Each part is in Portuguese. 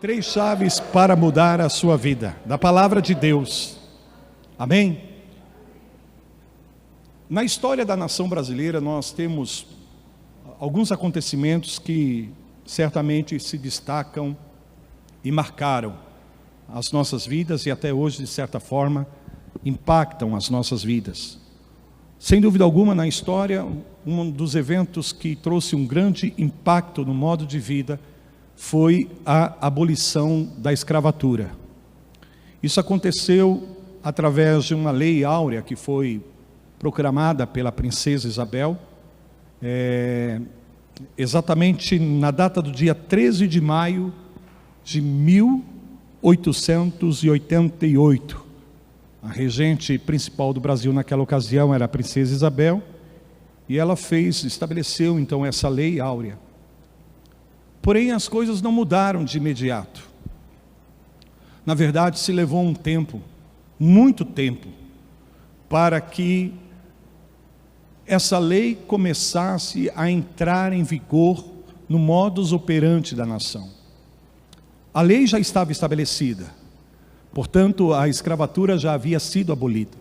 3 chaves para mudar a sua vida, da palavra de Deus. Amém? Na história da nação brasileira, nós temos alguns acontecimentos que certamente se destacam e marcaram as nossas vidas e até hoje, de certa forma, impactam as nossas vidas. Sem dúvida alguma, na história, um dos eventos que trouxe um grande impacto no modo de vida foi a abolição da escravatura. Isso aconteceu através de uma lei áurea que foi proclamada pela princesa Isabel, exatamente na data do dia 13 de maio de 1888. A regente principal do Brasil naquela ocasião era a princesa Isabel, e ela estabeleceu então essa lei áurea. Porém, as coisas não mudaram de imediato. Na verdade, se levou um tempo, muito tempo, para que essa lei começasse a entrar em vigor no modus operandi da nação. A lei já estava estabelecida, portanto, a escravatura já havia sido abolida.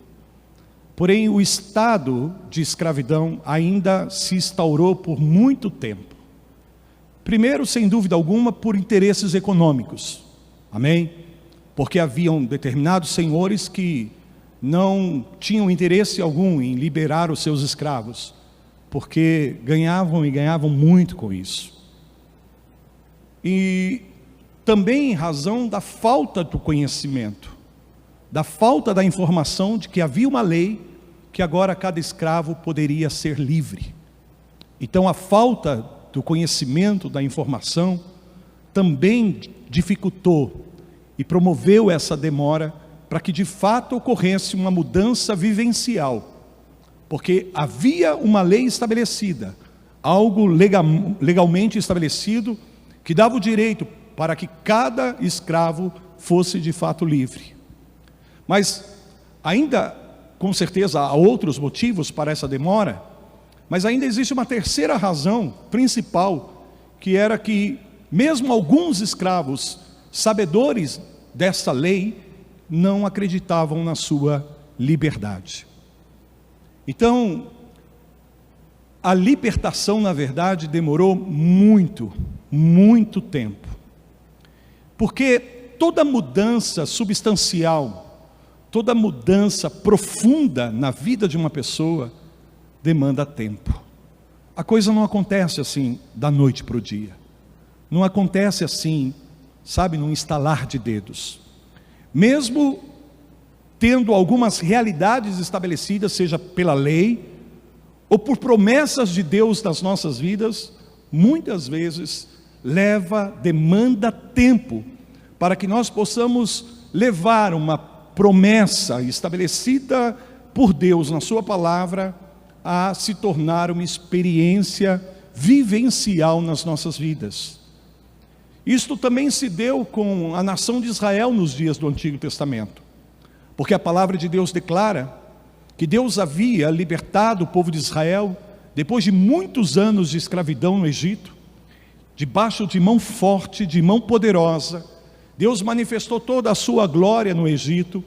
Porém, o estado de escravidão ainda se instaurou por muito tempo. Primeiro, sem dúvida alguma, por interesses econômicos. Amém? Porque haviam determinados senhores que não tinham interesse algum em liberar os seus escravos, porque ganhavam e ganhavam muito com isso. E também em razão da falta do conhecimento, da falta da informação de que havia uma lei que agora cada escravo poderia ser livre. Então a falta do conhecimento, da informação, também dificultou e promoveu essa demora para que de fato ocorresse uma mudança vivencial, porque havia uma lei estabelecida, algo legalmente estabelecido, que dava o direito para que cada escravo fosse de fato livre. Mas ainda, com certeza, há outros motivos para essa demora, mas ainda existe uma terceira razão principal, que era que mesmo alguns escravos, sabedores dessa lei, não acreditavam na sua liberdade. Então, a libertação, na verdade, demorou muito, muito tempo. Porque toda mudança substancial, toda mudança profunda na vida de uma pessoa, demanda tempo. A coisa não acontece assim da noite para o dia. Não acontece assim, sabe, num estalar de dedos. Mesmo tendo algumas realidades estabelecidas, seja pela lei ou por promessas de Deus nas nossas vidas, muitas vezes demanda tempo para que nós possamos levar uma promessa estabelecida por Deus na sua palavra a se tornar uma experiência vivencial nas nossas vidas. Isto também se deu com a nação de Israel nos dias do Antigo Testamento, porque a palavra de Deus declara que Deus havia libertado o povo de Israel depois de muitos anos de escravidão no Egito, debaixo de mão forte, de mão poderosa. Deus manifestou toda a sua glória no Egito,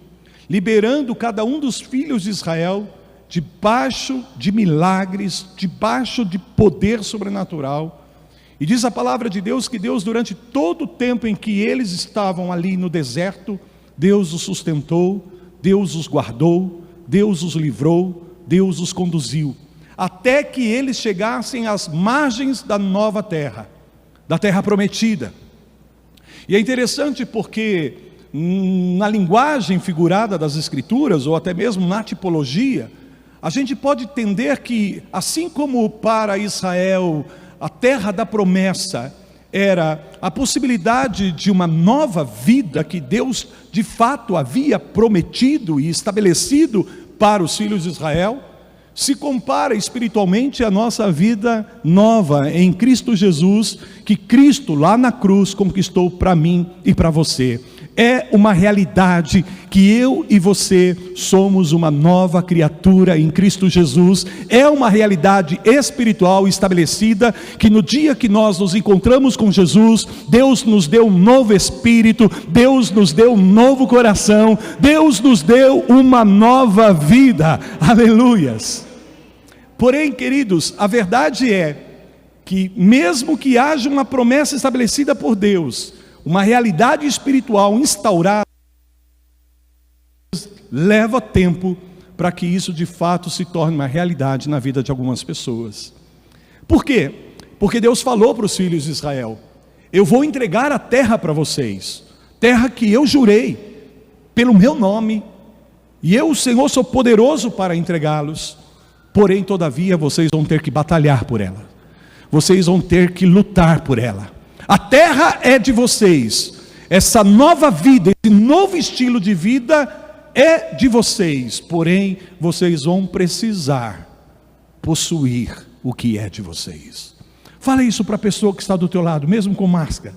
liberando cada um dos filhos de Israel debaixo de milagres, debaixo de poder sobrenatural. E diz a palavra de Deus que Deus, durante todo o tempo em que eles estavam ali no deserto, Deus os sustentou, Deus os guardou, Deus os livrou, Deus os conduziu, até que eles chegassem às margens da nova terra, da terra prometida. E é interessante porque na linguagem figurada das Escrituras, ou até mesmo na tipologia, a gente pode entender que, assim como para Israel a terra da promessa era a possibilidade de uma nova vida que Deus de fato havia prometido e estabelecido para os filhos de Israel, se compara espiritualmente a nossa vida nova em Cristo Jesus, que Cristo lá na cruz conquistou para mim e para você. É uma realidade que eu e você somos uma nova criatura em Cristo Jesus. É uma realidade espiritual estabelecida, que no dia que nós nos encontramos com Jesus, Deus nos deu um novo espírito, Deus nos deu um novo coração, Deus nos deu uma nova vida. Aleluias! Porém, queridos, a verdade é que mesmo que haja uma promessa estabelecida por Deus, uma realidade espiritual instaurada, leva tempo para que isso de fato se torne uma realidade na vida de algumas pessoas. Por quê? Porque Deus falou para os filhos de Israel: eu vou entregar a terra para vocês, terra que eu jurei pelo meu nome, e eu, o Senhor, sou poderoso para entregá-los. Porém, todavia, vocês vão ter que batalhar por ela, vocês vão ter que lutar por ela. A terra é de vocês, essa nova vida, esse novo estilo de vida é de vocês, porém vocês vão precisar possuir o que é de vocês. Fala isso para a pessoa que está do teu lado, mesmo com máscara.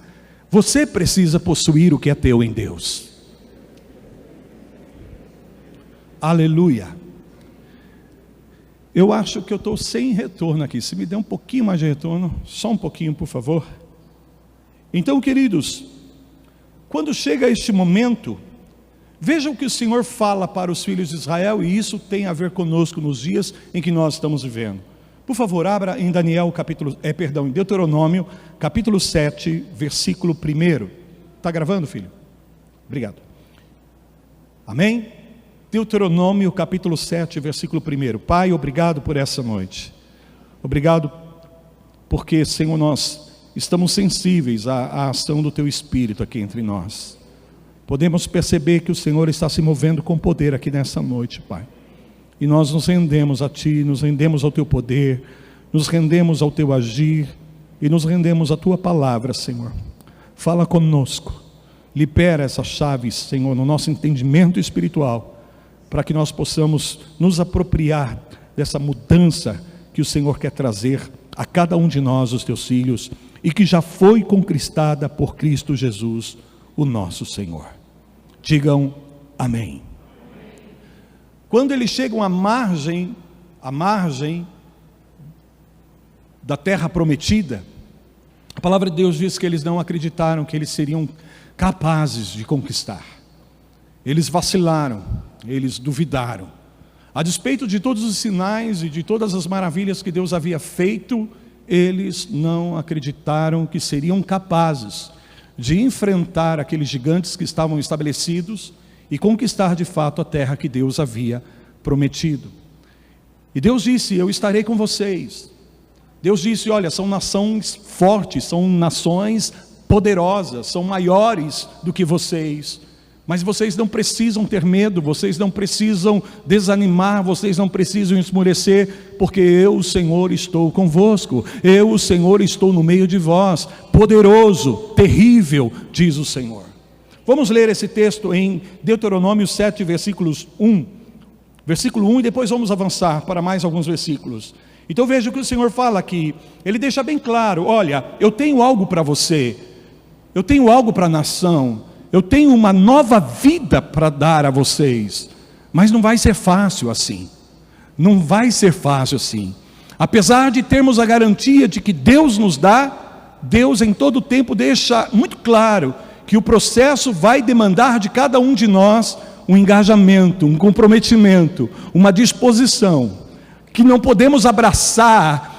Você precisa possuir o que é teu em Deus. Aleluia. Eu acho que eu estou sem retorno aqui. Se me der um pouquinho mais de retorno, só um pouquinho, por favor. Então, queridos, quando chega este momento, vejam o que o Senhor fala para os filhos de Israel, e isso tem a ver conosco nos dias em que nós estamos vivendo. Por favor, abra em em Deuteronômio, capítulo 7, versículo 1. Está gravando, filho? Obrigado. Amém? Deuteronômio, capítulo 7, versículo 1. Pai, obrigado por essa noite. Obrigado porque, Senhor, nós estamos sensíveis à ação do Teu Espírito aqui entre nós. Podemos perceber que o Senhor está se movendo com poder aqui nessa noite, Pai. E nós nos rendemos a Ti, nos rendemos ao Teu poder, nos rendemos ao Teu agir e nos rendemos à Tua palavra, Senhor. Fala conosco, libera essas chaves, Senhor, no nosso entendimento espiritual, para que nós possamos nos apropriar dessa mudança que o Senhor quer trazer a cada um de nós, os Teus filhos, e que já foi conquistada por Cristo Jesus, o nosso Senhor. Digam amém. Quando eles chegam à margem da terra prometida, a palavra de Deus diz que eles não acreditaram que eles seriam capazes de conquistar. Eles vacilaram, eles duvidaram. A despeito de todos os sinais e de todas as maravilhas que Deus havia feito, eles não acreditaram que seriam capazes de enfrentar aqueles gigantes que estavam estabelecidos e conquistar de fato a terra que Deus havia prometido. E Deus disse: eu estarei com vocês. Deus disse: olha, são nações fortes, são nações poderosas, são maiores do que vocês, mas vocês não precisam ter medo, vocês não precisam desanimar, vocês não precisam esmorecer, porque eu, o Senhor, estou convosco, eu, o Senhor, estou no meio de vós, poderoso, terrível, diz o Senhor. Vamos ler esse texto em Deuteronômio 7, versículo 1, e depois vamos avançar para mais alguns versículos. Então veja o que o Senhor fala aqui. Ele deixa bem claro: olha, eu tenho algo para você, eu tenho algo para a nação, eu tenho uma nova vida para dar a vocês, mas não vai ser fácil assim, não vai ser fácil assim. Apesar de termos a garantia de que Deus nos dá, Deus em todo tempo deixa muito claro que o processo vai demandar de cada um de nós um engajamento, um comprometimento, uma disposição, que não podemos abraçar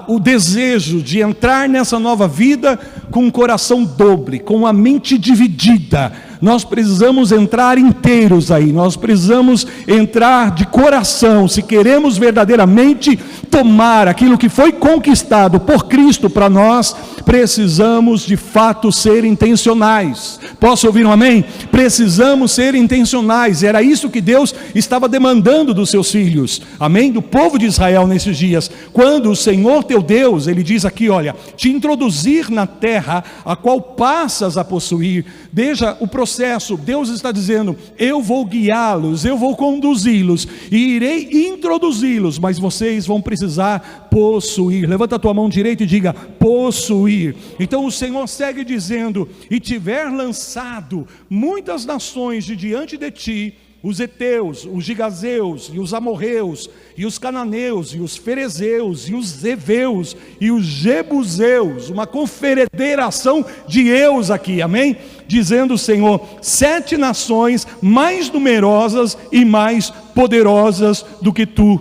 o desejo de entrar nessa nova vida com um coração dobre, com a mente dividida. Nós precisamos entrar inteiros aí, nós precisamos entrar de coração, se queremos verdadeiramente tomar aquilo que foi conquistado por Cristo para nós, precisamos de fato ser intencionais. Posso ouvir um amém? Precisamos ser intencionais. Era isso que Deus estava demandando dos seus filhos, amém? Do povo de Israel nesses dias, quando o Senhor teu Deus, Ele diz aqui, olha, te introduzir na terra a qual passas a possuir. Veja o processo processo, Deus está dizendo: eu vou guiá-los, eu vou conduzi-los e irei introduzi-los, mas vocês vão precisar possuir. Levanta a tua mão direita e diga: possuir. Então o Senhor segue dizendo: e tiver lançado muitas nações de diante de ti, os heteus, os gigazeus, e os amorreus, e os cananeus, e os ferezeus, e os heveus, e os jebuseus, uma confederação de eus aqui, amém? Dizendo o Senhor: 7 nações mais numerosas e mais poderosas do que tu.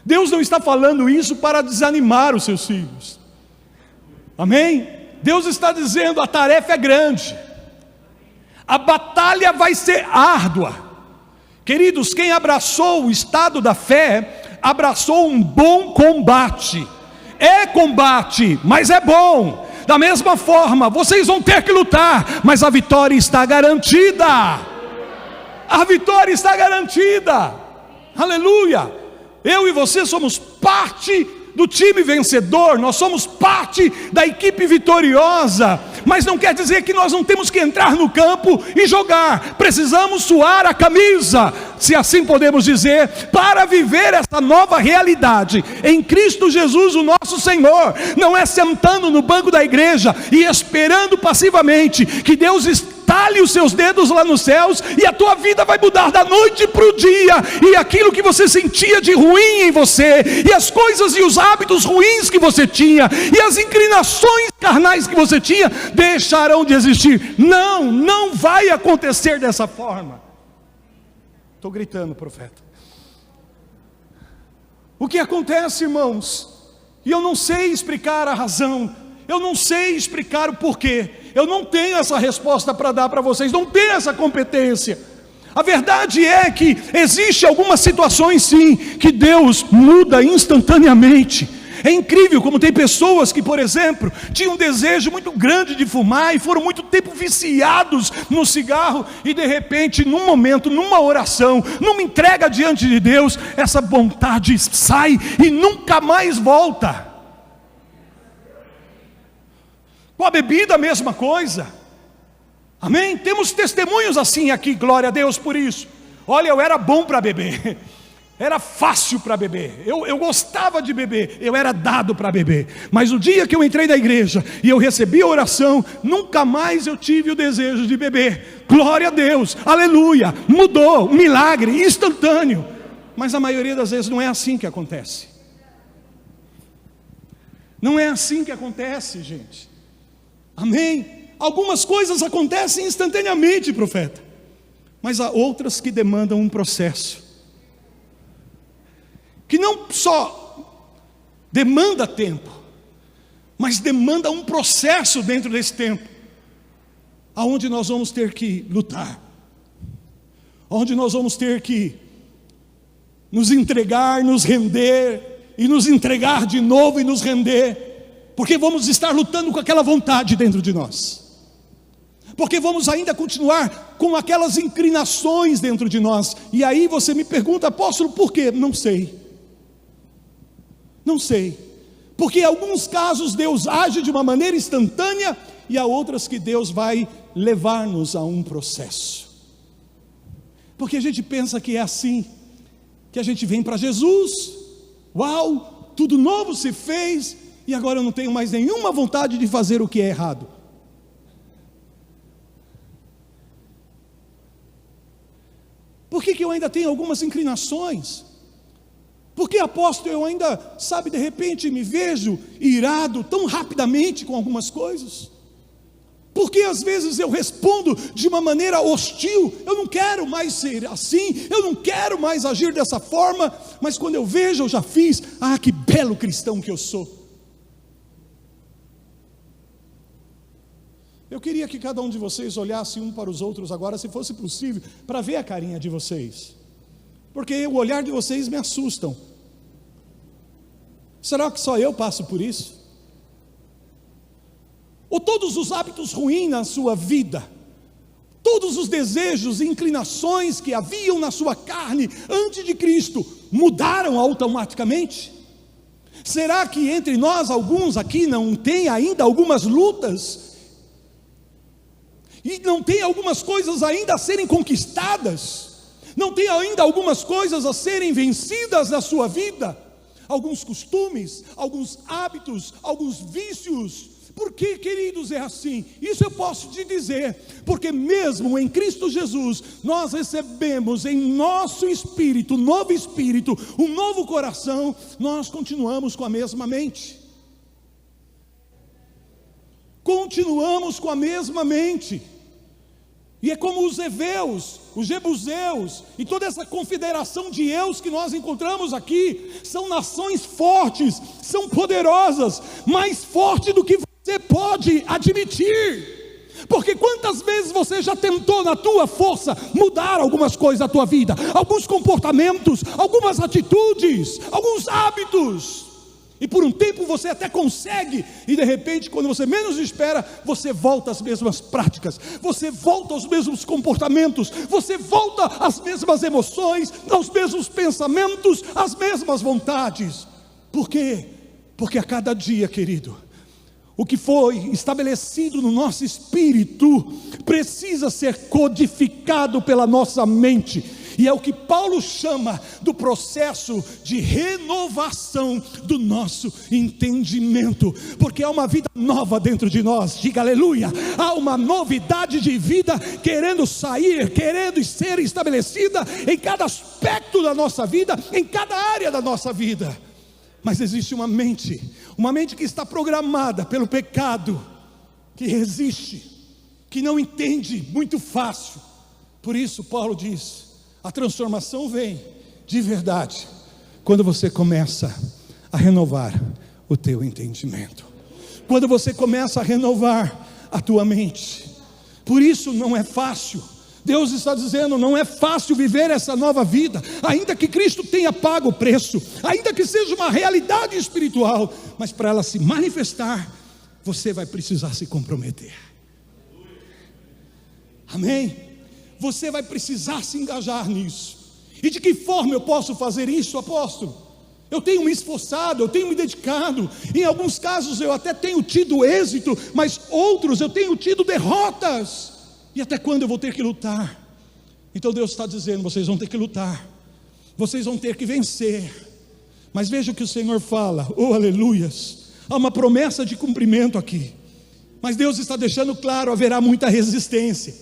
Deus não está falando isso para desanimar os seus filhos, amém? Deus está dizendo: a tarefa é grande, a batalha vai ser árdua. Queridos, quem abraçou o estado da fé, abraçou um bom combate. É combate, mas é bom. Da mesma forma, vocês vão ter que lutar, mas a vitória está garantida. A vitória está garantida. Aleluia. Eu e você somos parte do time vencedor, nós somos parte da equipe vitoriosa, mas não quer dizer que nós não temos que entrar no campo e jogar. Precisamos suar a camisa, se assim podemos dizer, para viver essa nova realidade em Cristo Jesus, o nosso Senhor. Não é sentando no banco da igreja e esperando passivamente que Deus estale os seus dedos lá nos céus e a tua vida vai mudar da noite para o dia, e aquilo que você sentia de ruim em você, e as coisas e os hábitos ruins que você tinha, e as inclinações carnais que você tinha, deixarão de existir. Não, não vai acontecer dessa forma. Estou gritando, profeta. O que acontece, irmãos? E eu não sei explicar a razão, eu não sei explicar o porquê, eu não tenho essa resposta para dar para vocês, não tenho essa competência. A verdade é que existe algumas situações sim, que Deus muda instantaneamente. É incrível como tem pessoas que, por exemplo, tinham um desejo muito grande de fumar e foram muito tempo viciados no cigarro, e de repente, num momento, numa oração, numa entrega diante de Deus, essa vontade sai e nunca mais volta. Com a bebida a mesma coisa, amém? Temos testemunhos assim aqui, glória a Deus por isso. Olha, eu era bom para beber, era fácil para beber, eu gostava de beber, eu era dado para beber, mas o dia que eu entrei na igreja e eu recebi a oração, nunca mais eu tive o desejo de beber. Glória a Deus, aleluia, mudou, um milagre instantâneo. Mas a maioria das vezes não é assim que acontece. Não é assim que acontece, gente. Amém? Algumas coisas acontecem instantaneamente, profeta, mas há outras que demandam um processo, que não só demanda tempo, mas demanda um processo dentro desse tempo, aonde nós vamos ter que lutar, onde nós vamos ter que nos entregar, nos render, e nos entregar de novo e nos render, porque vamos estar lutando com aquela vontade dentro de nós, porque vamos ainda continuar com aquelas inclinações dentro de nós. E aí você me pergunta: apóstolo, por quê? Não sei, não sei, porque em alguns casos Deus age de uma maneira instantânea, e há outras que Deus vai levar-nos a um processo, porque a gente pensa que é assim, que a gente vem para Jesus, uau, tudo novo se fez, e agora eu não tenho mais nenhuma vontade de fazer o que é errado. Por que eu ainda tenho algumas inclinações? Por que, apóstolo, eu ainda, de repente me vejo irado tão rapidamente com algumas coisas? Por que às vezes eu respondo de uma maneira hostil? Eu não quero mais ser assim, eu não quero mais agir dessa forma, mas quando eu vejo, eu já fiz. Ah, que belo cristão que eu sou. Eu queria que cada um de vocês olhasse um para os outros agora, se fosse possível, para ver a carinha de vocês, porque o olhar de vocês me assustam. Será que só eu passo por isso? Ou todos os hábitos ruins na sua vida, todos os desejos e inclinações que haviam na sua carne antes de Cristo, mudaram automaticamente? Será que entre nós alguns aqui não tem ainda algumas lutas? e não tem algumas coisas ainda a serem conquistadas, não tem ainda algumas coisas a serem vencidas na sua vida, alguns costumes, alguns hábitos, alguns vícios. Por que, queridos, é assim? Isso eu posso te dizer, porque mesmo em Cristo Jesus, nós recebemos em nosso espírito, um novo coração, nós continuamos com a mesma mente. Continuamos com a mesma mente. E é como os heveus, os jebuseus e toda essa confederação de eus que nós encontramos aqui, são nações fortes, são poderosas, mais fortes do que você pode admitir. Porque quantas vezes você já tentou na tua força mudar algumas coisas da tua vida, alguns comportamentos, algumas atitudes, alguns hábitos, e por um tempo você até consegue, e de repente, quando você menos espera, você volta às mesmas práticas, você volta aos mesmos comportamentos, você volta às mesmas emoções, aos mesmos pensamentos, às mesmas vontades. Por quê? Porque a cada dia, querido, o que foi estabelecido no nosso espírito precisa ser codificado pela nossa mente. E é o que Paulo chama do processo de renovação do nosso entendimento, porque há uma vida nova dentro de nós, diga aleluia, há uma novidade de vida querendo sair, querendo ser estabelecida em cada aspecto da nossa vida, em cada área da nossa vida. Mas existe uma mente que está programada pelo pecado, que resiste, que não entende muito fácil. Por isso Paulo diz: a transformação vem de verdade quando você começa a renovar o teu entendimento, quando você começa a renovar a tua mente. Por isso não é fácil. Deus está dizendo, não é fácil viver essa nova vida, ainda que Cristo tenha pago o preço, ainda que seja uma realidade espiritual, mas para ela se manifestar, você vai precisar se comprometer. Amém? Você vai precisar se engajar nisso. E de que forma eu posso fazer isso, apóstolo? Eu tenho me esforçado, eu tenho me dedicado. Em alguns casos eu até tenho tido êxito, mas outros eu tenho tido derrotas. E até quando eu vou ter que lutar? Então Deus está dizendo, vocês vão ter que lutar, vocês vão ter que vencer. Mas veja o que o Senhor fala, oh aleluias, há uma promessa de cumprimento aqui. Mas Deus está deixando claro, haverá muita resistência,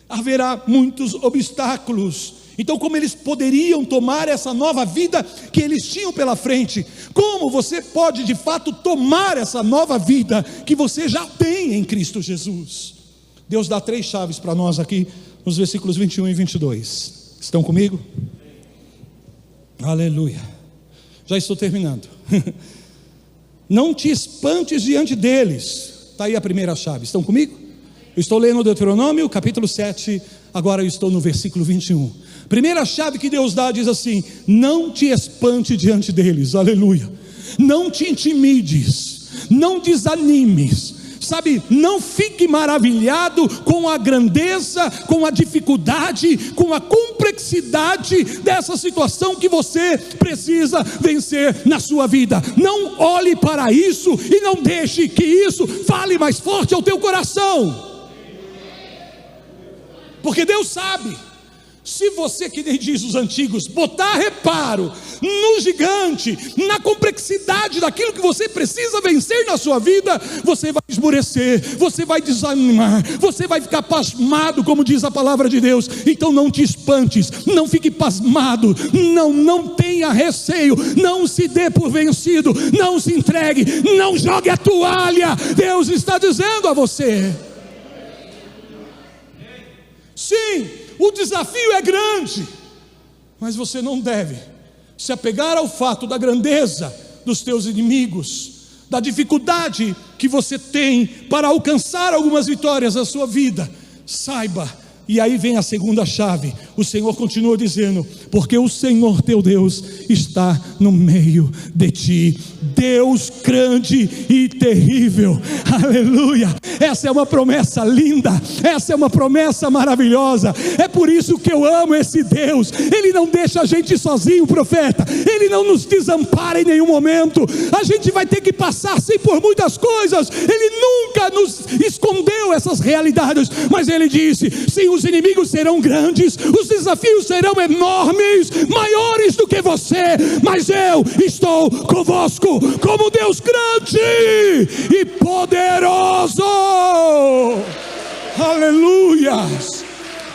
haverá muitos obstáculos. Então como eles poderiam tomar essa nova vida que eles tinham pela frente? Como você pode de fato tomar essa nova vida que você já tem em Cristo Jesus? Deus dá 3 chaves para nós aqui, nos versículos 21 e 22. Estão comigo? Aleluia. Já estou terminando. Não te espantes diante deles. Está aí a primeira chave. Estão comigo? Eu estou lendo Deuteronômio, capítulo 7. Agora eu estou no versículo 21. Primeira chave que Deus dá diz assim: não te espante diante deles. Aleluia. Não te intimides, não desanimes. Sabe, não fique maravilhado com a grandeza, com a dificuldade, com a complexidade dessa situação que você precisa vencer na sua vida. Não olhe para isso e não deixe que isso fale mais forte ao teu coração. Porque Deus sabe. Se você, que nem diz os antigos, botar reparo no gigante, na complexidade daquilo que você precisa vencer na sua vida, você vai esmorecer, você vai desanimar, você vai ficar pasmado, como diz a palavra de Deus. Então não te espantes, não fique pasmado, não tenha receio, não se dê por vencido, não se entregue, não jogue a toalha. Deus está dizendo a você. Sim, o desafio é grande, mas você não deve se apegar ao fato da grandeza dos teus inimigos, da dificuldade que você tem para alcançar algumas vitórias na sua vida. Saiba, e aí vem a segunda chave. O Senhor continua dizendo: porque o Senhor teu Deus está no meio de ti, Deus grande e terrível. Aleluia. Essa é uma promessa linda, essa é uma promessa maravilhosa. É por isso que eu amo esse Deus. Ele não deixa a gente sozinho, profeta. Ele não nos desampara em nenhum momento. A gente vai ter que passar sim por muitas coisas. Ele nunca nos escondeu essas realidades, mas ele disse: sim, os inimigos serão grandes, os desafios serão enormes, maiores do que você, mas eu estou convosco, como Deus grande e poderoso. Aleluia!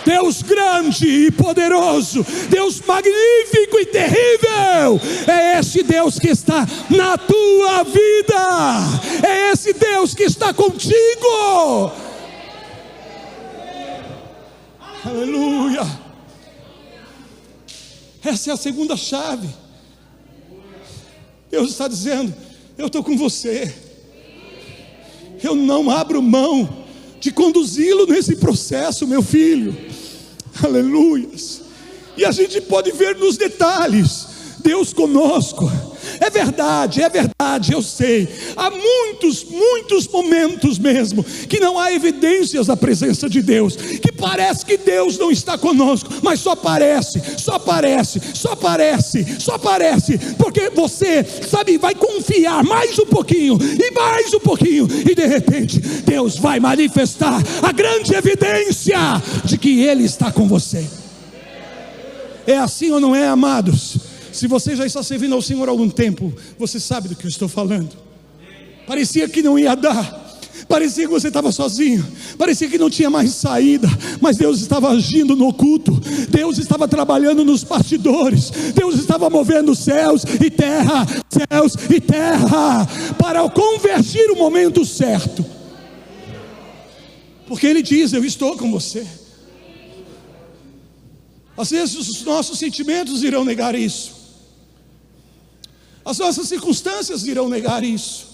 Deus grande e poderoso, Deus magnífico e terrível, é esse Deus que está na tua vida, é esse Deus que está contigo. Aleluia! Essa é a segunda chave. Deus está dizendo: eu estou com você, eu não abro mão de conduzi-lo nesse processo, meu filho. Aleluias. E a gente pode ver nos detalhes Deus conosco. É verdade, eu sei. Há muitos momentos mesmo que não há evidências da presença de Deus, que parece que Deus não está conosco, mas só parece, porque você, sabe, vai confiar mais um pouquinho, e de repente Deus vai manifestar a grande evidência de que Ele está com você. É assim ou não é, amados? Se você já está servindo ao Senhor há algum tempo, você sabe do que eu estou falando. Parecia que não ia dar, parecia que você estava sozinho, parecia que não tinha mais saída, mas Deus estava agindo no oculto, Deus estava trabalhando nos bastidores, Deus estava movendo céus e terra, para convergir o momento certo, porque Ele diz: eu estou com você. Às vezes os nossos sentimentos irão negar isso, as nossas circunstâncias irão negar isso,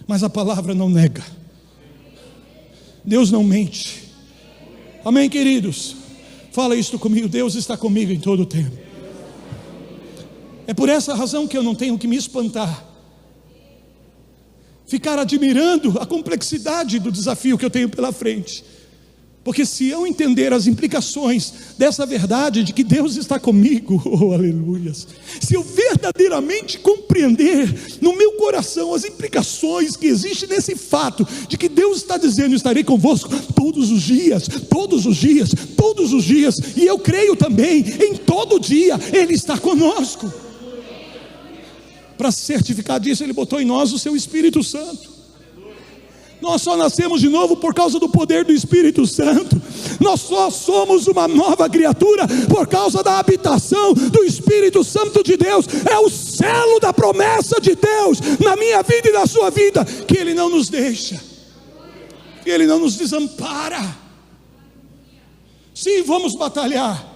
mas a palavra não nega. Deus não mente. Amém, queridos? Fala isto comigo: Deus está comigo em todo o tempo. É por essa razão que eu não tenho que me espantar, ficar admirando a complexidade do desafio que eu tenho pela frente. Porque se eu entender as implicações dessa verdade de que Deus está comigo, oh aleluias, se eu verdadeiramente compreender no meu coração as implicações que existem nesse fato de que Deus está dizendo: estarei convosco todos os dias, e eu creio também, em todo dia Ele está conosco. Para certificar disso, Ele botou em nós o seu Espírito Santo. Nós só nascemos de novo por causa do poder do Espírito Santo. Nós só somos uma nova criatura por causa da habitação do Espírito Santo de Deus. É o selo da promessa de Deus na minha vida e na sua vida, que Ele não nos deixa, que Ele não nos desampara. Sim, vamos batalhar,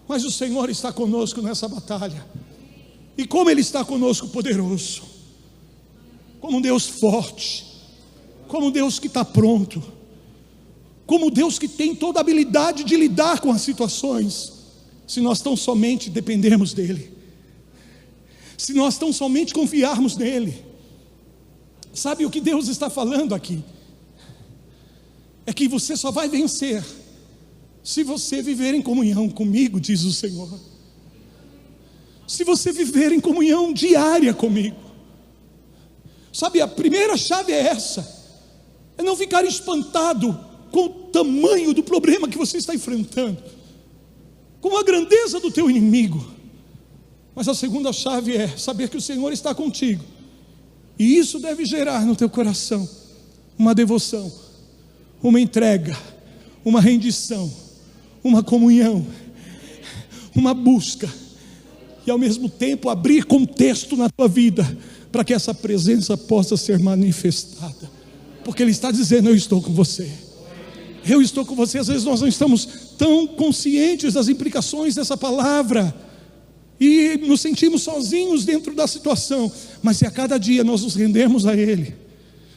mas o Senhor está conosco nessa batalha. E como Ele está conosco, poderoso, como um Deus forte, como Deus que está pronto, como Deus que tem toda a habilidade de lidar com as situações, se nós tão somente dependermos dEle, se nós tão somente confiarmos nele. Sabe o que Deus está falando aqui? É que você só vai vencer se você viver em comunhão comigo, diz o Senhor. Se você viver em comunhão diária comigo. Sabe, a primeira chave é essa: é não ficar espantado com o tamanho do problema que você está enfrentando, com a grandeza do teu inimigo. Mas a segunda chave é saber que o Senhor está contigo, e isso deve gerar no teu coração uma devoção, uma entrega, uma rendição, uma comunhão, uma busca, e ao mesmo tempo abrir contexto na tua vida, para que essa presença possa ser manifestada. Porque Ele está dizendo: eu estou com você, eu estou com você. Às vezes nós não estamos tão conscientes das implicações dessa palavra, e nos sentimos sozinhos dentro da situação. Mas se a cada dia nós nos rendermos a Ele,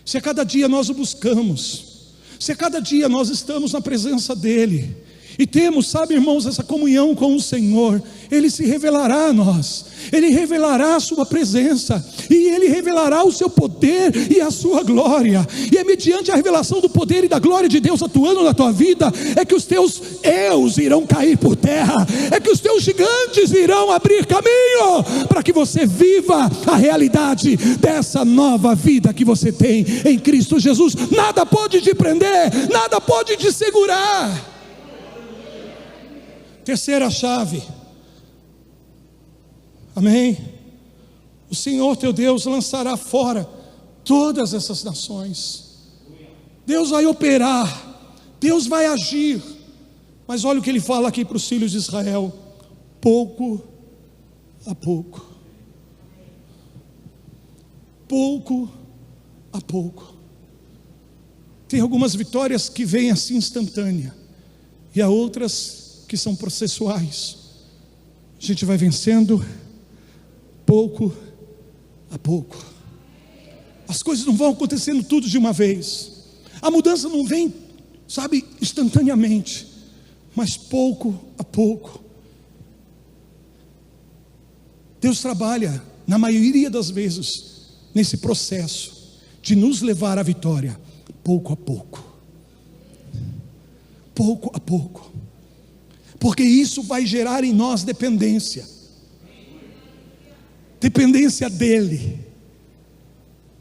se a cada dia nós o buscamos, se a cada dia nós estamos na presença dEle, e temos, sabe, irmãos, essa comunhão com o Senhor, Ele se revelará a nós, Ele revelará a sua presença, e Ele revelará o seu poder e a sua glória, e é mediante a revelação do poder e da glória de Deus atuando na tua vida, é que os teus eus irão cair por terra, é que os teus gigantes irão abrir caminho, para que você viva a realidade dessa nova vida que você tem em Cristo Jesus. Nada pode te prender, nada pode te segurar. Terceira chave, amém? O Senhor teu Deus lançará fora todas essas nações. Deus vai operar, Deus vai agir. Mas olha o que Ele fala aqui para os filhos de Israel: pouco a pouco, pouco a pouco. Tem algumas vitórias que vêm assim instantânea, e há outras que são processuais. A gente vai vencendo pouco a pouco. As coisas não vão acontecendo tudo de uma vez. A mudança não vem, sabe, instantaneamente, mas pouco a pouco. Deus trabalha, na maioria das vezes, nesse processo de nos levar à vitória, pouco a pouco. Pouco a pouco. Porque isso vai gerar em nós dependência dele,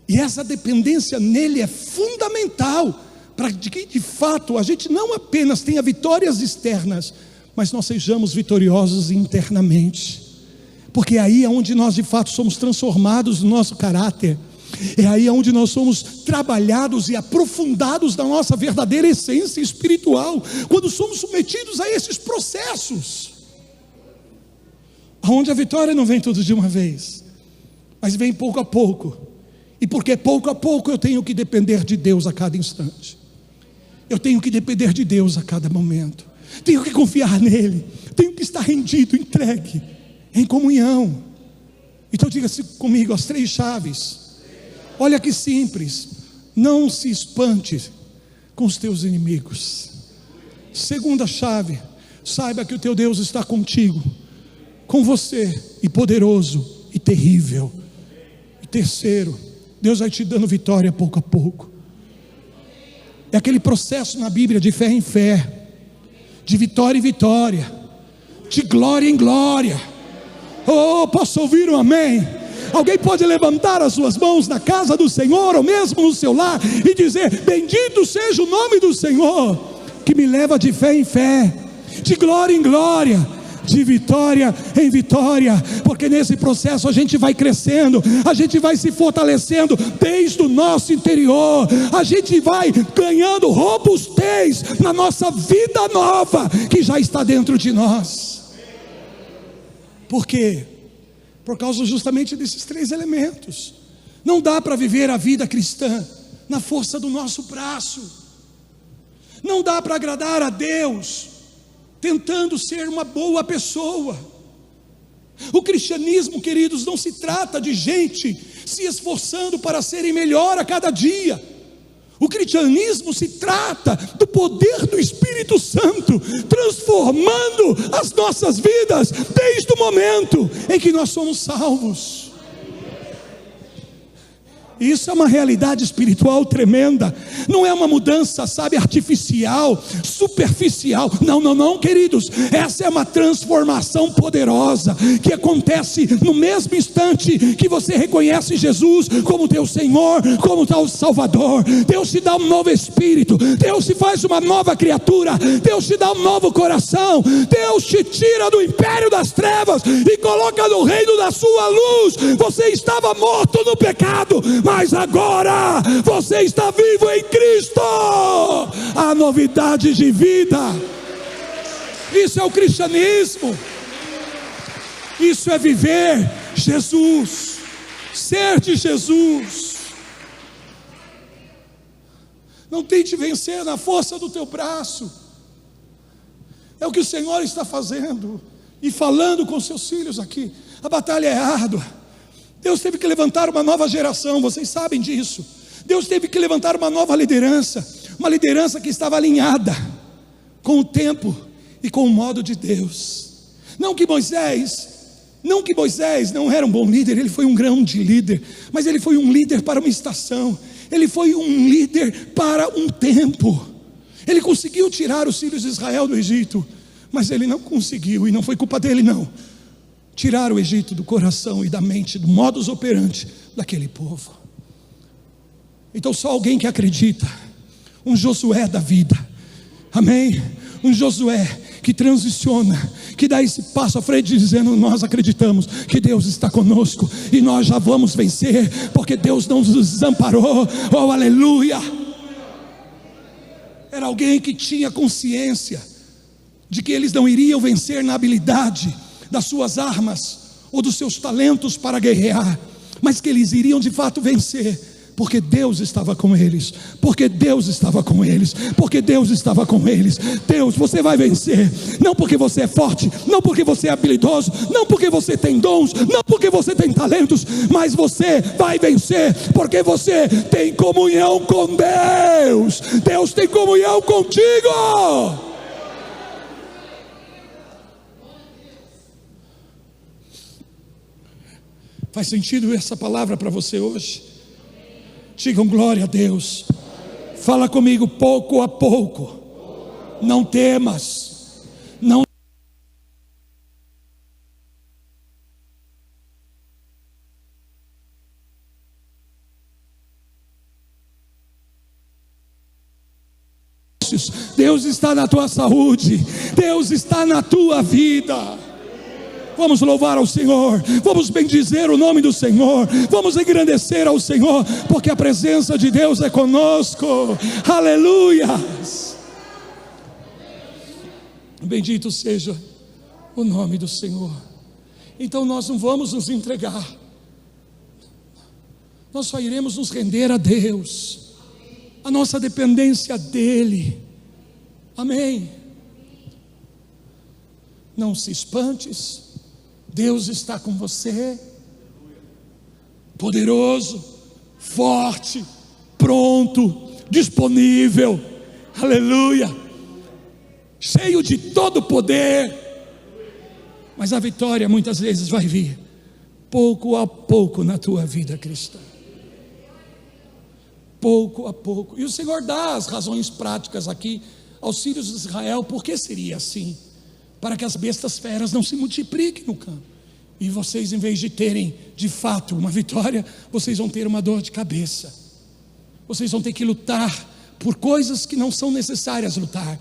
e essa dependência nele é fundamental, para que de fato a gente não apenas tenha vitórias externas, mas nós sejamos vitoriosos internamente, porque aí é onde nós de fato somos transformados no nosso caráter, é aí onde nós somos trabalhados e aprofundados na nossa verdadeira essência espiritual, quando somos submetidos a esses processos, onde a vitória não vem tudo de uma vez, mas vem pouco a pouco. E porque pouco a pouco eu tenho que depender de Deus a cada instante, eu tenho que depender de Deus a cada momento, tenho que confiar nele, tenho que estar rendido, entregue, em comunhão. Então diga-se comigo as 3 chaves. Olha que simples: não se espante com os teus inimigos. Segunda chave: saiba que o teu Deus está contigo, com você, e poderoso e terrível. E terceiro, Deus vai te dando vitória pouco a pouco. É aquele processo na Bíblia de fé em fé, de vitória em vitória, de glória em glória. Oh, posso ouvir um amém? Alguém pode levantar as suas mãos na casa do Senhor, ou mesmo no seu lar, e dizer: bendito seja o nome do Senhor, que me leva de fé em fé, de glória em glória, de vitória em vitória. Porque nesse processo a gente vai crescendo, a gente vai se fortalecendo desde o nosso interior, a gente vai ganhando robustez na nossa vida nova que já está dentro de nós. Por quê? Por causa justamente desses 3 elementos. Não dá para viver a vida cristã na força do nosso braço. Não dá para agradar a Deus tentando ser uma boa pessoa. O cristianismo, queridos, não se trata de gente se esforçando para serem melhor a cada dia. O cristianismo se trata do poder do Espírito Santo transformando as nossas vidas desde o momento em que nós somos salvos. Isso é uma realidade espiritual tremenda. Não é uma mudança, sabe, artificial, superficial. Não, queridos. Essa é uma transformação poderosa que acontece no mesmo instante que você reconhece Jesus como teu Senhor, como teu Salvador. Deus te dá um novo espírito, Deus te faz uma nova criatura, Deus te dá um novo coração, Deus te tira do império das trevas e coloca no reino da sua luz. Você estava morto no pecado, mas agora você está vivo em Cristo. A novidade de vida. Isso é o cristianismo. Isso é viver Jesus, ser de Jesus. Não tente vencer na força do teu braço. É o que o Senhor está fazendo e falando com seus filhos aqui. A batalha é árdua. Deus teve que levantar uma nova geração, vocês sabem disso. Deus teve que levantar uma nova liderança, uma liderança que estava alinhada com o tempo e com o modo de Deus. Não que Moisés não era um bom líder, ele foi um grande líder, mas ele foi um líder para uma estação, ele foi um líder para um tempo. Ele conseguiu tirar os filhos de Israel do Egito, mas ele não conseguiu, e não foi culpa dele não, tirar o Egito do coração e da mente, do modus operandi daquele povo. Então só alguém que acredita, um Josué da vida, amém? Um Josué que transiciona, que dá esse passo à frente dizendo: nós acreditamos que Deus está conosco e nós já vamos vencer, porque Deus não nos desamparou. Oh, aleluia! Era alguém que tinha consciência de que eles não iriam vencer na habilidade das suas armas ou dos seus talentos para guerrear, mas que eles iriam de fato vencer, porque Deus estava com eles, porque Deus estava com eles, porque Deus estava com eles. Deus, você vai vencer, não porque você é forte, não porque você é habilidoso, não porque você tem dons, não porque você tem talentos, mas você vai vencer, porque você tem comunhão com Deus. Deus tem comunhão contigo. Faz sentido essa palavra para você hoje? Digam glória a Deus. Fala comigo: pouco a pouco. Não temas. Não Deus está na tua saúde. Deus está na tua vida. Vamos louvar ao Senhor, vamos bendizer o nome do Senhor, vamos engrandecer ao Senhor, porque a presença de Deus é conosco. Aleluia! Bendito seja o nome do Senhor. Então nós não vamos nos entregar, nós só iremos nos render a Deus, a nossa dependência dEle. Amém. Não se espantes, Deus está com você, poderoso, forte, pronto, disponível, aleluia, cheio de todo poder. Mas a vitória muitas vezes vai vir pouco a pouco na tua vida cristã, pouco a pouco. E o Senhor dá as razões práticas aqui aos filhos de Israel, porque seria assim, para que as bestas feras não se multipliquem no campo, e vocês, em vez de terem de fato uma vitória, vocês vão ter uma dor de cabeça. Vocês vão ter que lutar por coisas que não são necessárias lutar.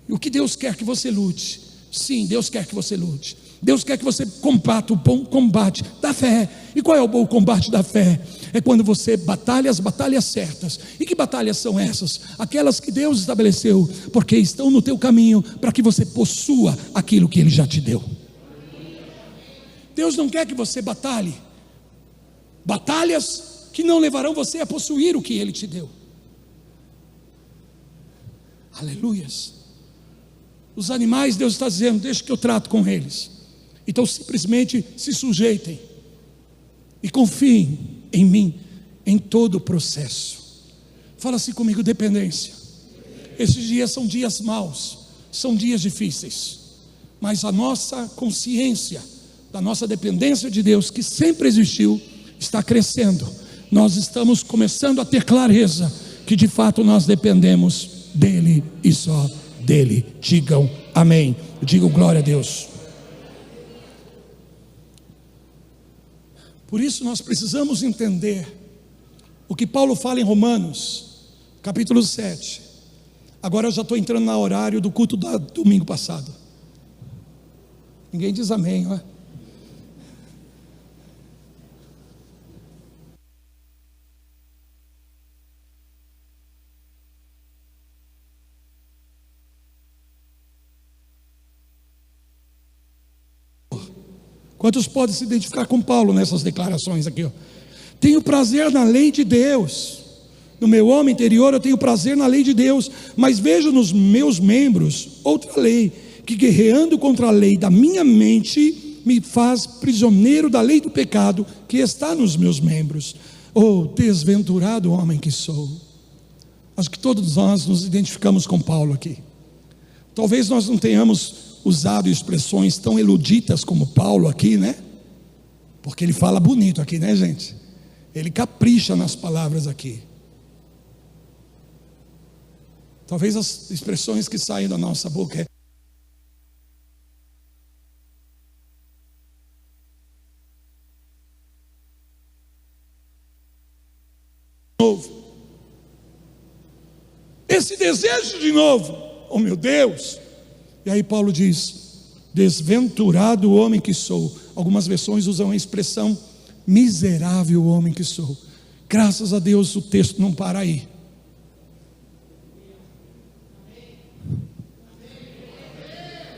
E o que Deus quer que você lute? Sim, Deus quer que você lute. Deus quer que você combata o bom combate da fé. E qual é o bom combate da fé? É quando você batalha as batalhas certas. E que batalhas são essas? Aquelas que Deus estabeleceu, porque estão no teu caminho, para que você possua aquilo que Ele já te deu. Deus não quer que você batalhe batalhas que não levarão você a possuir o que Ele te deu. Aleluias. Os animais, Deus está dizendo: deixa que eu trato com eles. Então simplesmente se sujeitem e confiem em mim em todo o processo. Fala assim comigo: dependência. Esses dias são dias maus, são dias difíceis, mas a nossa consciência da nossa dependência de Deus, que sempre existiu, está crescendo. Nós estamos começando a ter clareza que de fato nós dependemos dEle e só dEle. Digam amém, digam glória a Deus. Por isso nós precisamos entender o que Paulo fala em Romanos, capítulo 7. Agora eu já estou entrando no horário do culto do domingo passado. Ninguém diz amém, não é? Quantos podem se identificar com Paulo nessas declarações aqui? Tenho prazer na lei de Deus, no meu homem interior eu tenho prazer na lei de Deus, mas vejo nos meus membros outra lei, que guerreando contra a lei da minha mente, me faz prisioneiro da lei do pecado que está nos meus membros. Oh, desventurado homem que sou. Acho que todos nós nos identificamos com Paulo aqui. Talvez nós não tenhamos usado expressões tão eruditas como Paulo aqui, né? Porque ele fala bonito aqui, né, gente? Ele capricha nas palavras aqui. Talvez as expressões que saem da nossa boca é novo. Esse desejo de novo, oh meu Deus. E aí Paulo diz: desventurado o homem que sou. Algumas versões usam a expressão miserável homem que sou. Graças a Deus o texto não para aí.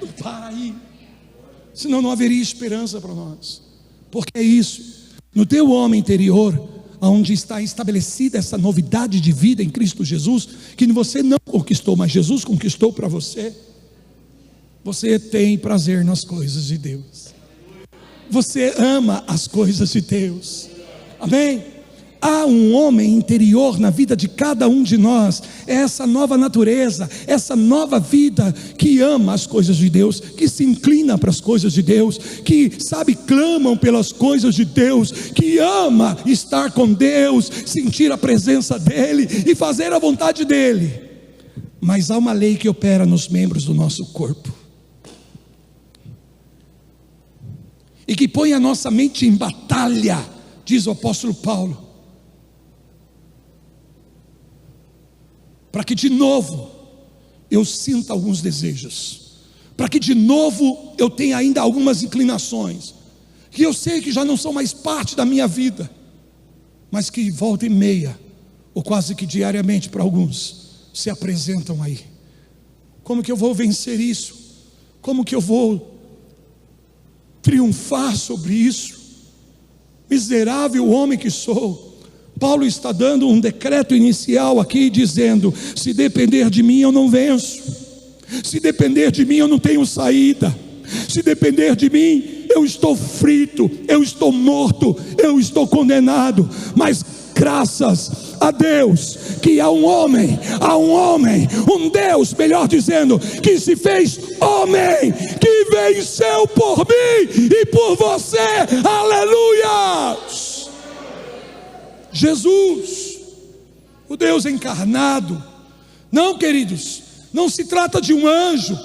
Não para aí. Senão não haveria esperança para nós. Porque é isso. No teu homem interior, onde está estabelecida essa novidade de vida em Cristo Jesus, que você não conquistou, mas Jesus conquistou para você. Você tem prazer nas coisas de Deus. Você ama as coisas de Deus. Amém? Há um homem interior na vida de cada um de nós. É essa nova natureza, essa nova vida que ama as coisas de Deus, que se inclina para as coisas de Deus, que sabe, clamam pelas coisas de Deus, que ama estar com Deus, sentir a presença dEle e fazer a vontade dEle. Mas há uma lei que opera nos membros do nosso corpo, e que põe a nossa mente em batalha, diz o apóstolo Paulo, para que de novo eu sinta alguns desejos, para que de novo eu tenha ainda algumas inclinações, que eu sei que já não são mais parte da minha vida, mas que volta e meia, ou quase que diariamente para alguns, se apresentam aí. Como que eu vou vencer isso? Como que eu vou triunfar sobre isso? Miserável homem que sou. Paulo está dando um decreto inicial aqui, dizendo: se depender de mim eu não venço, se depender de mim eu não tenho saída, se depender de mim eu estou frito, eu estou morto, eu estou condenado. Mas graças a Deus que há um homem, um Deus, melhor dizendo, que se fez homem, que venceu por mim e por você. Aleluia! Jesus, o Deus encarnado. Não, queridos, não se trata de um anjo,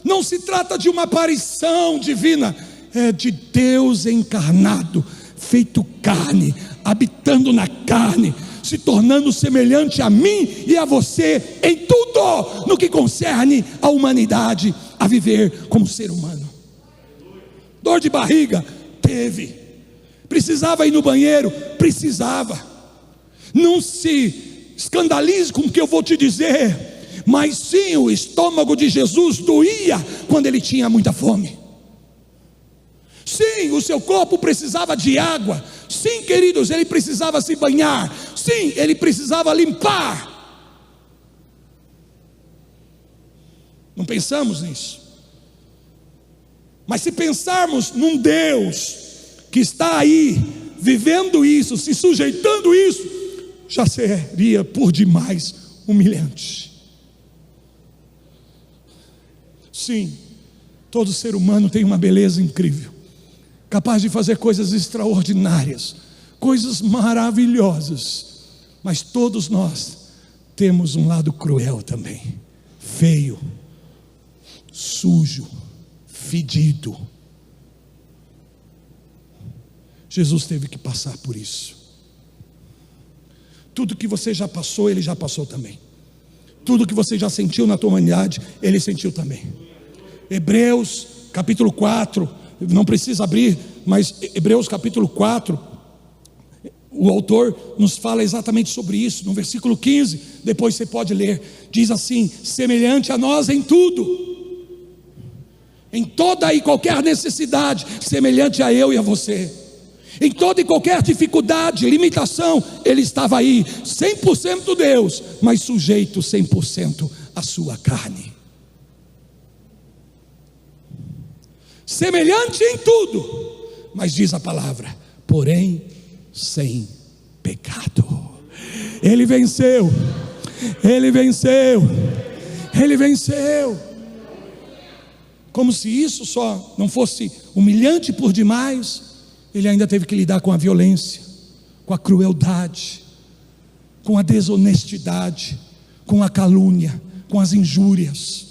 não se trata de uma aparição divina, é de Deus encarnado, feito carne, habitando na carne, se tornando semelhante a mim e a você em tudo, no que concerne a humanidade, a viver como ser humano. Dor de barriga? Teve. Precisava ir no banheiro? Precisava. Não se escandalize com o que eu vou te dizer, mas sim, o estômago de Jesus doía quando ele tinha muita fome. Sim, o seu corpo precisava de água. Sim, queridos, ele precisava se banhar. Sim, ele precisava limpar. Não pensamos nisso. Mas se pensarmos num Deus que está aí, vivendo isso, se sujeitando isso, já seria por demais humilhante. Sim, todo ser humano tem uma beleza incrível, capaz de fazer coisas extraordinárias, coisas maravilhosas, mas todos nós temos um lado cruel também, feio, sujo, fedido. Jesus teve que passar por isso. Tudo que você já passou, ele já passou também. Tudo que você já sentiu na tua humanidade, ele sentiu também. Hebreus capítulo 4, não precisa abrir, mas Hebreus capítulo 4, o autor nos fala exatamente sobre isso, no versículo 15, depois você pode ler, diz assim: semelhante a nós em tudo, em toda e qualquer necessidade, semelhante a eu e a você. Em toda e qualquer dificuldade, limitação, ele estava aí, 100% Deus, mas sujeito 100% à sua carne. Semelhante em tudo, mas diz a palavra, porém sem pecado. Ele venceu, ele venceu, ele venceu. Como se isso só não fosse humilhante por demais, ele ainda teve que lidar com a violência, com a crueldade, com a desonestidade, com a calúnia, com as injúrias,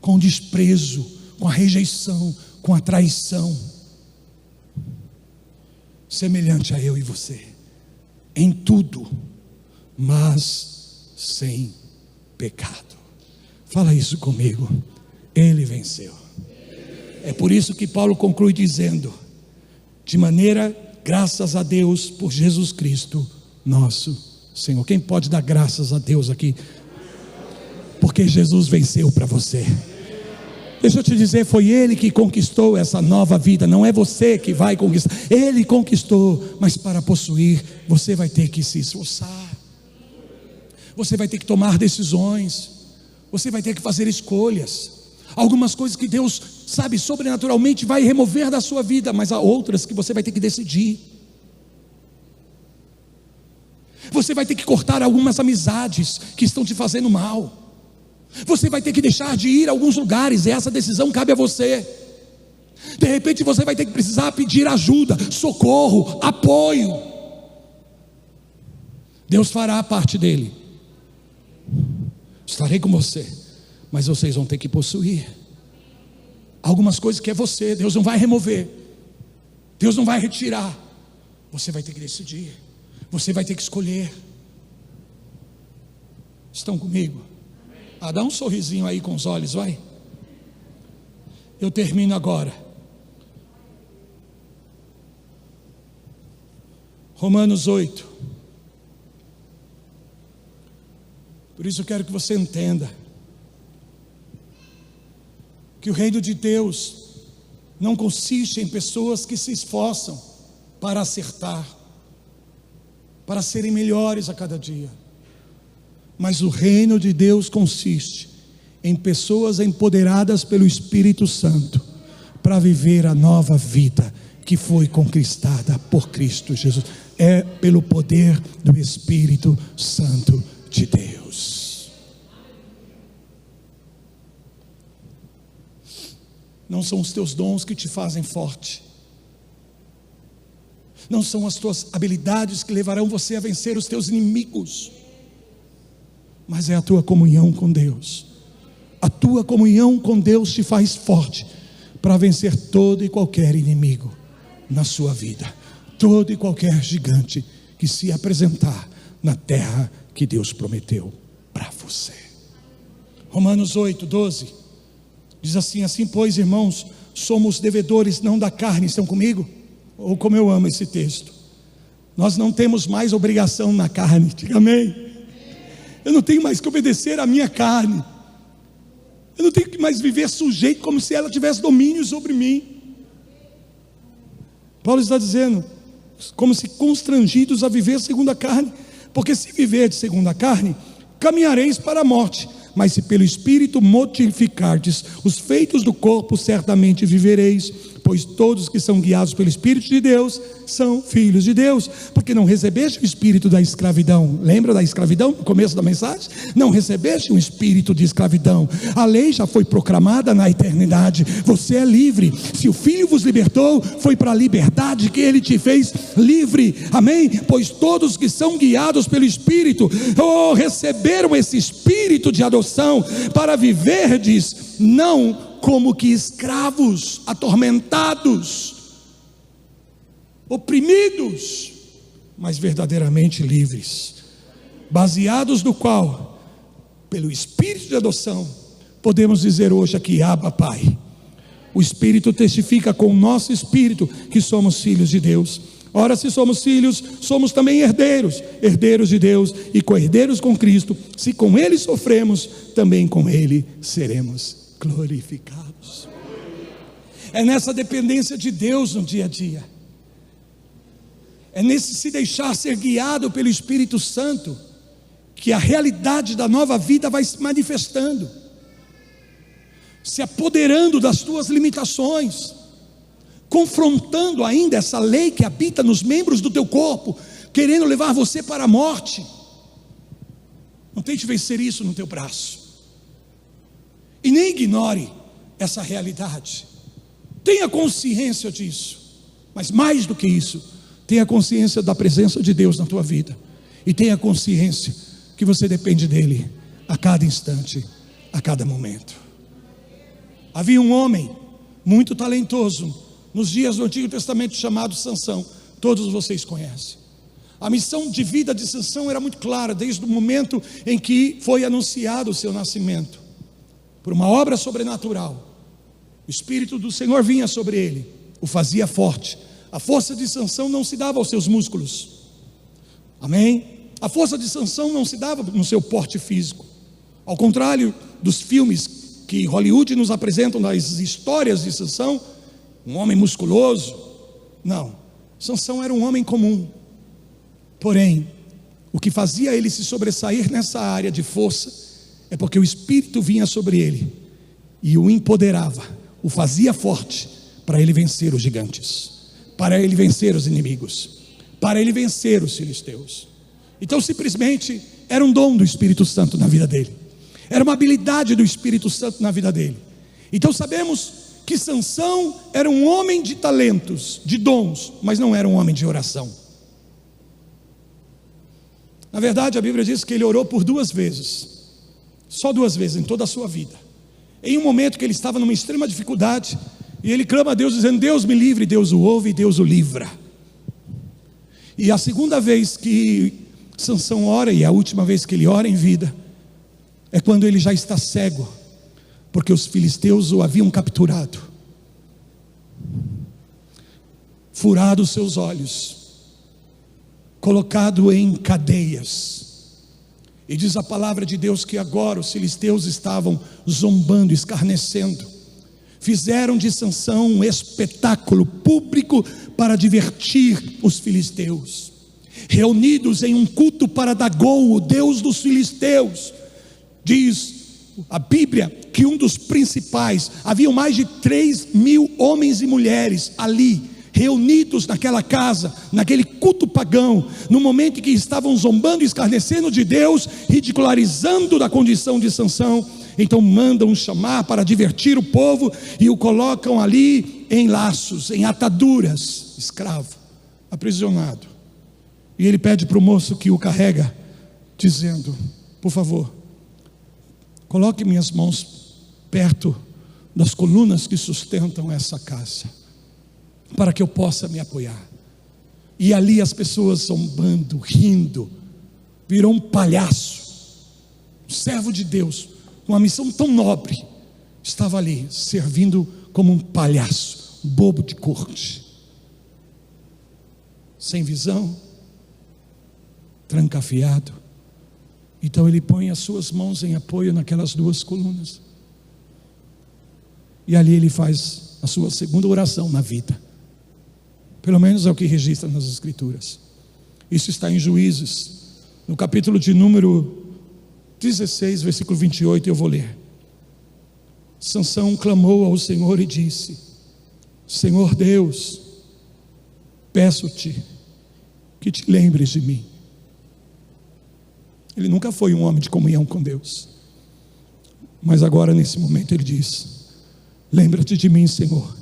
com o desprezo, com a rejeição, com a traição. Semelhante a eu e você, em tudo, mas sem pecado. Fala isso comigo. Ele venceu. É por isso que Paulo conclui dizendo: de maneira, graças a Deus por Jesus Cristo, nosso Senhor. Quem pode dar graças a Deus aqui? Porque Jesus venceu para você. Deixa eu te dizer, foi Ele que conquistou essa nova vida, não é você que vai conquistar. Ele conquistou, mas para possuir, você vai ter que se esforçar, você vai ter que tomar decisões, você vai ter que fazer escolhas. Algumas coisas que Deus, sabe, sobrenaturalmente vai remover da sua vida, mas há outras que você vai ter que decidir. Você vai ter que cortar algumas amizades que estão te fazendo mal. Você vai ter que deixar de ir a alguns lugares, e essa decisão cabe a você. De repente você vai ter que precisar pedir ajuda, socorro, apoio. Deus fará a parte dele. Estarei com você, mas vocês vão ter que possuir algumas coisas que é você. Deus não vai remover, Deus não vai retirar. Você vai ter que decidir, você vai ter que escolher. Estão comigo? Dá um sorrisinho aí com os olhos, vai. Eu termino agora. Romanos 8. Por isso eu quero que você entenda que o reino de Deus não consiste em pessoas que se esforçam para acertar, para serem melhores a cada dia. Mas o reino de Deus consiste em pessoas empoderadas pelo Espírito Santo para viver a nova vida que foi conquistada por Cristo Jesus. É pelo poder do Espírito Santo de Deus. Não são os teus dons que te fazem forte, não são as tuas habilidades que levarão você a vencer os teus inimigos, mas é a tua comunhão com Deus. A tua comunhão com Deus te faz forte para vencer todo e qualquer inimigo na sua vida, todo e qualquer gigante que se apresentar na terra que Deus prometeu para você. Romanos 8, 12 diz assim: assim pois, irmãos, somos devedores não da carne. Estão comigo? Ou como eu amo esse texto, nós não temos mais obrigação na carne. Diga amém. Eu não tenho mais que obedecer à minha carne, eu não tenho que mais viver sujeito como se ela tivesse domínio sobre mim. Paulo está dizendo, como se constrangidos a viver segundo a carne, porque se viver de segundo a carne, caminhareis para a morte, mas se pelo Espírito mortificardes os feitos do corpo, certamente vivereis, pois todos que são guiados pelo Espírito de Deus são filhos de Deus. Porque não recebeste o espírito da escravidão. Lembra da escravidão no começo da mensagem? Não recebeste um espírito de escravidão. A lei já foi proclamada na eternidade. Você é livre. Se o Filho vos libertou, foi para a liberdade que Ele te fez livre. Amém? Pois todos que são guiados pelo Espírito receberam esse espírito de adoção para viverdes não como que escravos, atormentados, oprimidos, mas verdadeiramente livres, baseados no qual, pelo Espírito de adoção, podemos dizer hoje aqui: Abba, Pai. O Espírito testifica com o nosso espírito que somos filhos de Deus. Ora, se somos filhos, somos também herdeiros, herdeiros de Deus e co-herdeiros com Cristo. Se com Ele sofremos, também com Ele seremos glorificados. É nessa dependência de Deus no dia a dia, é nesse se deixar ser guiado pelo Espírito Santo, que a realidade da nova vida vai se manifestando, se apoderando das tuas limitações, confrontando ainda essa lei que habita nos membros do teu corpo, querendo levar você para a morte. Não tente vencer isso no teu braço, e nem ignore essa realidade. Tenha consciência disso. Mas mais do que isso, tenha consciência da presença de Deus na tua vida. E tenha consciência que você depende dele a cada instante, a cada momento. Havia um homem muito talentoso nos dias do Antigo Testamento chamado Sansão. Todos vocês conhecem. A missão de vida de Sansão era muito clara, desde o momento em que foi anunciado o seu nascimento. Por uma obra sobrenatural, o Espírito do Senhor vinha sobre ele, o fazia forte. A força de Sansão não se dava aos seus músculos. Amém? A força de Sansão não se dava no seu porte físico. Ao contrário dos filmes que Hollywood nos apresentam, das histórias de Sansão, um homem musculoso. Não, Sansão era um homem comum. Porém, o que fazia ele se sobressair nessa área de força é porque o Espírito vinha sobre ele e o empoderava, o fazia forte para ele vencer os gigantes, para ele vencer os inimigos, para ele vencer os filisteus. Então simplesmente era um dom do Espírito Santo na vida dele, era uma habilidade do Espírito Santo na vida dele. Então sabemos que Sansão era um homem de talentos, de dons, mas não era um homem de oração. Na verdade, a Bíblia diz que ele orou por 2 vezes, só 2 vezes em toda a sua vida. Em um momento que ele estava numa extrema dificuldade, e ele clama a Deus dizendo: Deus me livre, Deus o ouve e Deus o livra. E a segunda vez que Sansão ora, e a última vez que ele ora em vida, é quando ele já está cego, porque os filisteus o haviam capturado, furado os seus olhos, colocado em cadeias. E diz a palavra de Deus que agora os filisteus estavam zombando, escarnecendo. Fizeram de Sansão um espetáculo público para divertir os filisteus. Reunidos em um culto para Dagom, o deus dos filisteus. Diz a Bíblia que um dos principais, haviam mais de 3.000 homens e mulheres ali, reunidos naquela casa, naquele culto pagão, no momento em que estavam zombando e escarnecendo de Deus, ridicularizando da condição de Sansão. Então mandam chamar para divertir o povo e o colocam ali em laços, em ataduras, escravo, aprisionado. E ele pede para o moço que o carrega, dizendo: por favor, coloque minhas mãos perto das colunas que sustentam essa casa, para que eu possa me apoiar. E ali as pessoas zombando, rindo, virou um palhaço. Um servo de Deus, com uma missão tão nobre, estava ali servindo como um palhaço, bobo de corte, sem visão, trancafiado. Então ele põe as suas mãos em apoio naquelas 2 colunas, e ali ele faz a sua segunda oração na vida. Pelo menos é o que registra nas Escrituras. Isso está em Juízes, no capítulo de número 16, versículo 28, eu vou ler. Sansão clamou ao Senhor e disse: Senhor Deus, peço-te que te lembres de mim. Ele nunca foi um homem de comunhão com Deus, mas agora nesse momento ele diz: lembra-te de mim, Senhor,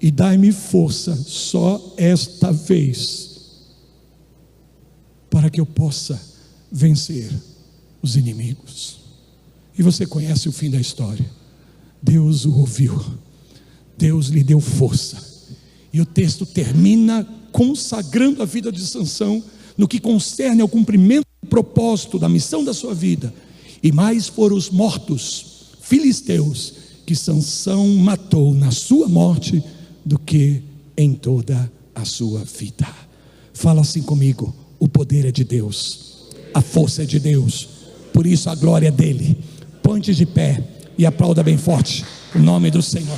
e dai-me força só esta vez, para que eu possa vencer os inimigos. E você conhece o fim da história. Deus o ouviu, Deus lhe deu força, e o texto termina consagrando a vida de Sansão no que concerne ao cumprimento do propósito da missão da sua vida. E mais foram os mortos filisteus que Sansão matou na sua morte do que em toda a sua vida. Fala assim comigo: o poder é de Deus, a força é de Deus, por isso a glória é dele. Ponte de pé e aplauda bem forte o nome do Senhor.